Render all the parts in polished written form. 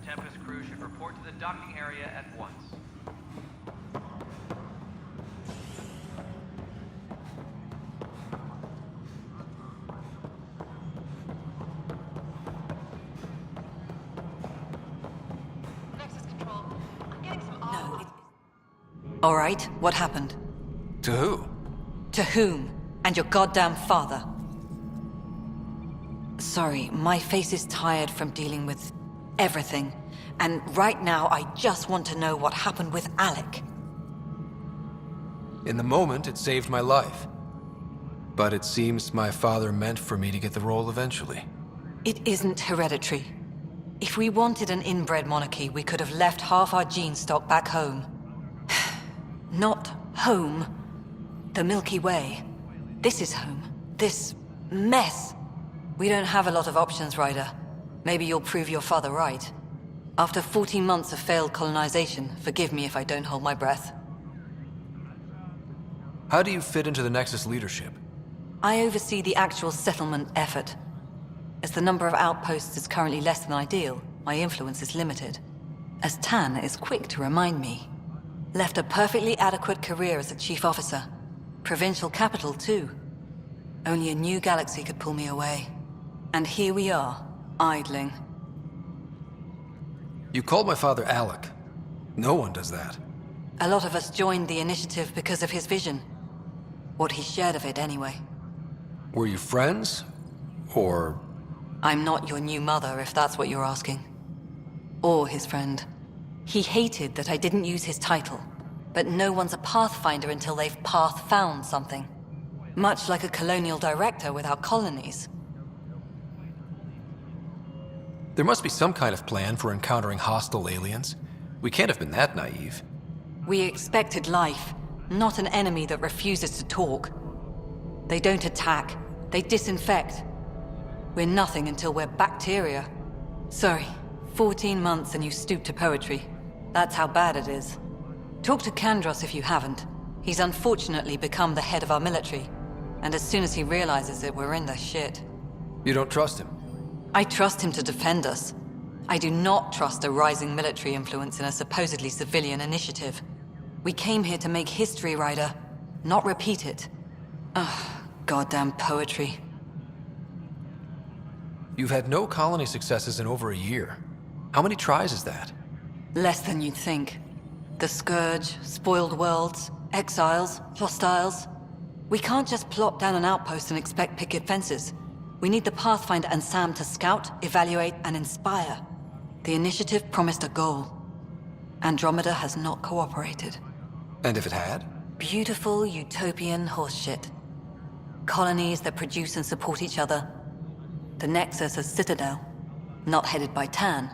Tempest crew should report to the docking area at once. Nexus control. I'm getting some No, all right, what happened? To who? To whom? And your goddamn father. Sorry, my face is tired from dealing with everything. And right now, I just want to know what happened with Alec. In the moment, it saved my life. But it seems my father meant for me to get the role eventually. It isn't hereditary. If we wanted an inbred monarchy, we could have left half our gene stock back home. Not home. The Milky Way. This is home. This mess. We don't have a lot of options, Ryder. Maybe you'll prove your father right. After 14 months of failed colonization, forgive me if I don't hold my breath. How do you fit into the Nexus leadership? I oversee the actual settlement effort. As the number of outposts is currently less than ideal, my influence is limited. As Tan is quick to remind me. Left a perfectly adequate career as a chief officer. Provincial capital, too. Only a new galaxy could pull me away. And here we are, idling. You called my father Alec. No one does that. A lot of us joined the initiative because of his vision. What he shared of it, anyway. Were you friends? Or... I'm not your new mother, if that's what you're asking. Or his friend. He hated that I didn't use his title. But no one's a pathfinder until they've path-found something. Much like a colonial director without colonies. There must be some kind of plan for encountering hostile aliens. We can't have been that naive. We expected life, not an enemy that refuses to talk. They don't attack, they disinfect. We're nothing until we're bacteria. Sorry, 14 months and you stoop to poetry. That's how bad it is. Talk to Kandros if you haven't. He's unfortunately become the head of our military. And as soon as he realizes it, we're in the shit. You don't trust him? I trust him to defend us. I do not trust a rising military influence in a supposedly civilian initiative. We came here to make history, Ryder, not repeat it. Ugh, goddamn poetry. You've had no colony successes in over a year. How many tries is that? Less than you'd think. The Scourge, spoiled worlds, exiles, hostiles. We can't just plop down an outpost and expect picket fences. We need the Pathfinder and Sam to scout, evaluate, and inspire. The initiative promised a goal. Andromeda has not cooperated. And if it had? Beautiful utopian horseshit. Colonies that produce and support each other. The Nexus as Citadel. Not headed by Tan.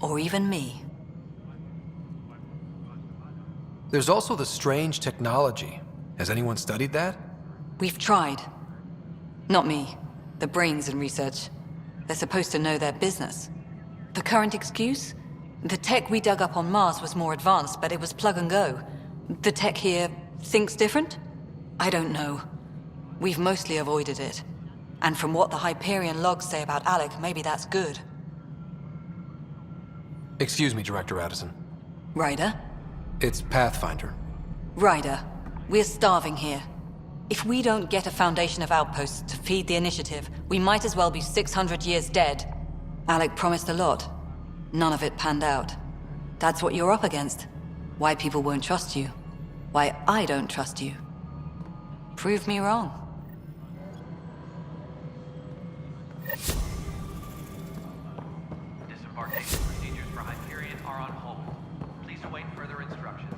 Or even me. There's also the strange technology. Has anyone studied that? We've tried. Not me. The brains in research. They're supposed to know their business. The current excuse? The tech we dug up on Mars was more advanced, but it was plug and go. The tech here thinks different? I don't know. We've mostly avoided it. And from what the Hyperion logs say about Alec, maybe that's good. Excuse me, Director Addison. Ryder? It's Pathfinder. Ryder, we're starving here. If we don't get a foundation of outposts to feed the initiative, we might as well be 600 years dead. Alec promised a lot. None of it panned out. That's what you're up against. Why people won't trust you. Why I don't trust you. Prove me wrong. Disembarkation procedures for Hyperion are on hold. Please await further instructions.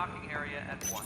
docking area at once.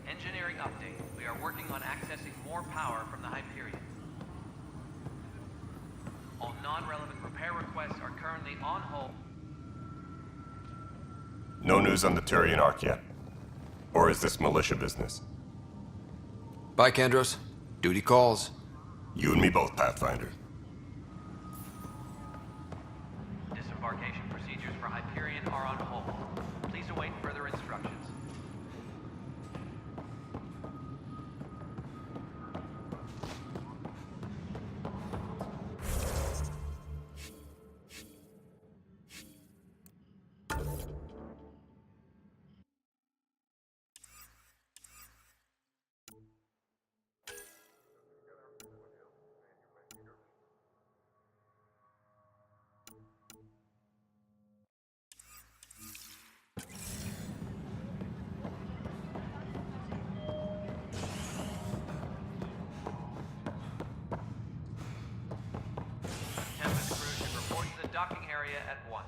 Engineering update. We are working on accessing more power from the Hyperion. All non-relevant repair requests are currently on hold. No news on the Turian Ark yet. Or is this militia business? Bye, Kandros. Duty calls. You and me both, Pathfinder. Disembarkation procedures for Hyperion are on hold. Please await further instructions. Tempest crew should report to the docking area at once.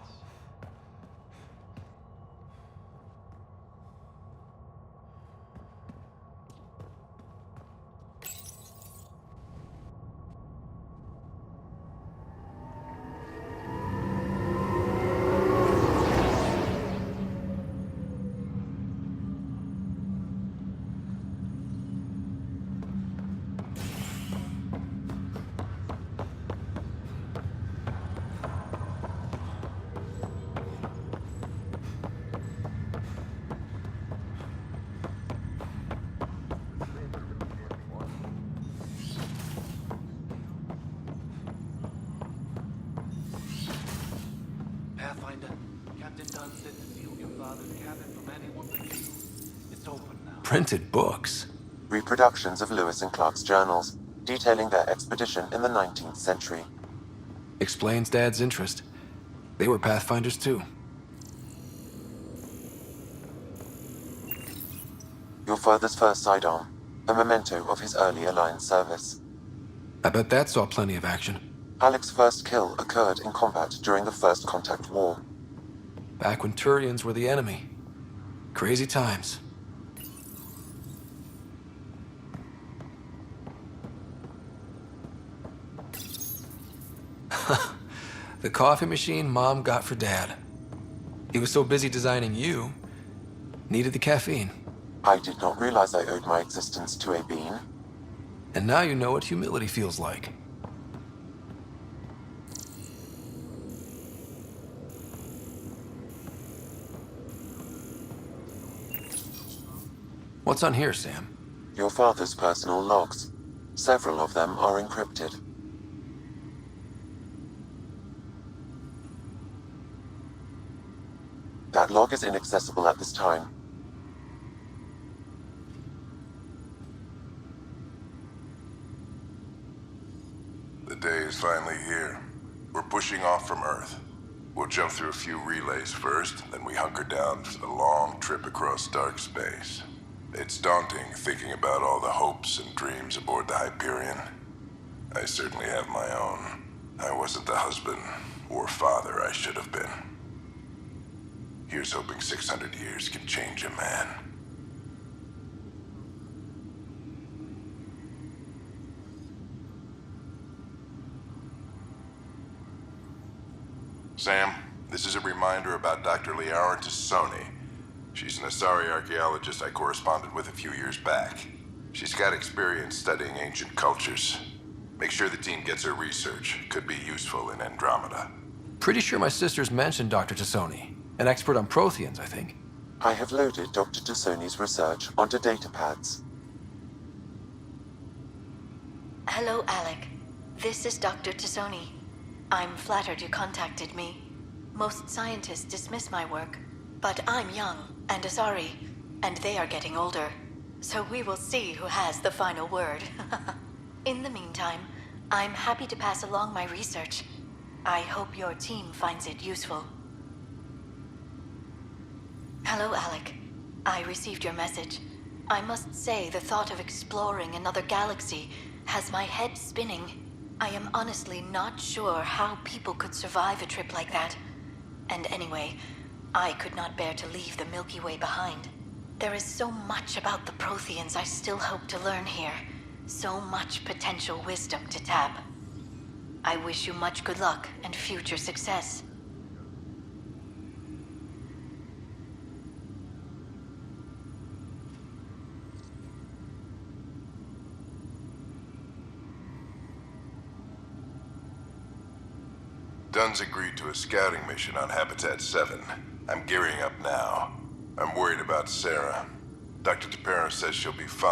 Pathfinder. Captain Dunn said to seal your father's cabin from anyone but you. It's open now. Printed books? Reproductions of Lewis and Clark's journals, detailing their expedition in the 19th century. Explains Dad's interest. They were Pathfinders too. Your father's first sidearm, a memento of his early Alliance service. I bet that saw plenty of action. Alec's first kill occurred in combat during the First Contact War. Back when Turians were the enemy. Crazy times. The coffee machine Mom got for Dad. He was so busy designing you, needed the caffeine. I did not realize I owed my existence to a bean. And now you know what humility feels like. What's on here, Sam? Your father's personal logs. Several of them are encrypted. That log is inaccessible at this time. The day is finally here. We're pushing off from Earth. We'll jump through a few relays first, then we hunker down for the long trip across dark space. It's daunting thinking about all the hopes and dreams aboard the Hyperion. I certainly have my own. I wasn't the husband or father I should have been. Here's hoping 600 years can change a man. Sam, this is a reminder about Dr. Liara Tassoni. She's an Asari archaeologist I corresponded with a few years back. She's got experience studying ancient cultures. Make sure the team gets her research. Could be useful in Andromeda. Pretty sure my sisters mentioned Dr. Tassoni. An expert on Protheans, I think. I have loaded Dr. Tassoni's research onto datapads. Hello, Alec. This is Dr. Tassoni. I'm flattered you contacted me. Most scientists dismiss my work, but I'm young and Asari, and they are getting older. So we will see who has the final word. In the meantime, I'm happy to pass along my research. I hope your team finds it useful. Hello, Alec. I received your message. I must say the thought of exploring another galaxy has my head spinning. I am honestly not sure how people could survive a trip like that. And anyway, I could not bear to leave the Milky Way behind. There is so much about the Protheans I still hope to learn here. So much potential wisdom to tap. I wish you much good luck and future success. Dunn's agreed to a scouting mission on Habitat 7. I'm gearing up now. I'm worried about Sarah. Dr. Tapero says she'll be fine.